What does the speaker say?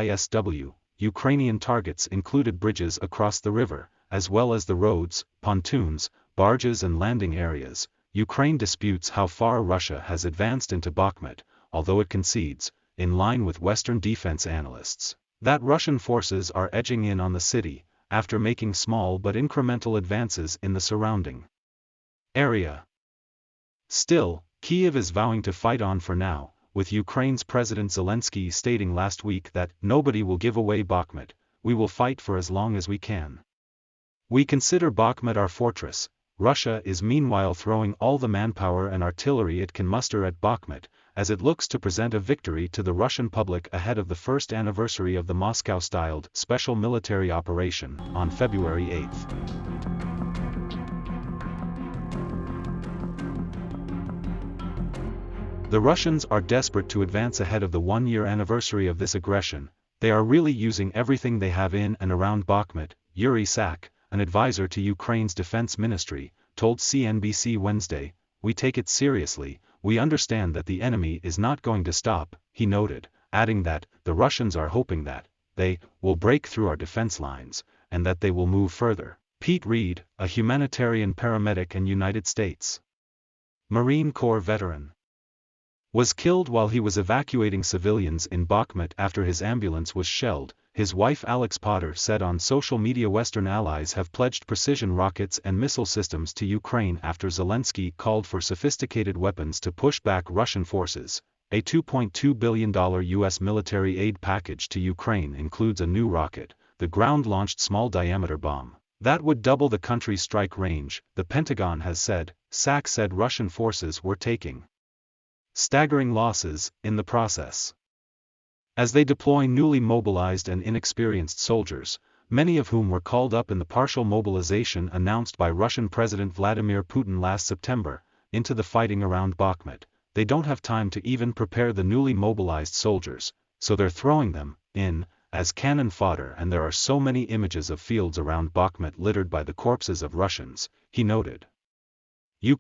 ISW, Ukrainian targets included bridges across the river, as well as the roads, pontoons, barges and landing areas. Ukraine disputes how far Russia has advanced into Bakhmut, although it concedes, in line with Western defense analysts, that Russian forces are edging in on the city, after making small but incremental advances in the surrounding area. Still, Kyiv is vowing to fight on for now, with Ukraine's President Zelensky stating last week that nobody will give away Bakhmut, we will fight for as long as we can. We consider Bakhmut our fortress. Russia is meanwhile throwing all the manpower and artillery it can muster at Bakhmut, as it looks to present a victory to the Russian public ahead of the first anniversary of the Moscow-styled special military operation on February 8. The Russians are desperate to advance ahead of the one-year anniversary of this aggression. They are really using everything they have in and around Bakhmut. Yuri Sak, an advisor to Ukraine's defense ministry, told CNBC Wednesday, "We take it seriously, we understand that the enemy is not going to stop," he noted, adding that the Russians are hoping that they will break through our defense lines, and that they will move further. Pete Reed, a humanitarian paramedic and United States Marine Corps veteran, was killed while he was evacuating civilians in Bakhmut after his ambulance was shelled. His wife Alex Potter said on social media Western allies have pledged precision rockets and missile systems to Ukraine after Zelensky called for sophisticated weapons to push back Russian forces. A $2.2 billion U.S. military aid package to Ukraine includes a new rocket, the ground-launched small-diameter bomb, that would double the country's strike range, the Pentagon has said. Sak said Russian forces were taking staggering losses in the process, as they deploy newly mobilized and inexperienced soldiers, many of whom were called up in the partial mobilization announced by Russian President Vladimir Putin last September, into the fighting around Bakhmut. They don't have time to even prepare the newly mobilized soldiers, so they're throwing them in as cannon fodder, and there are so many images of fields around Bakhmut littered by the corpses of Russians, he noted. Ukraine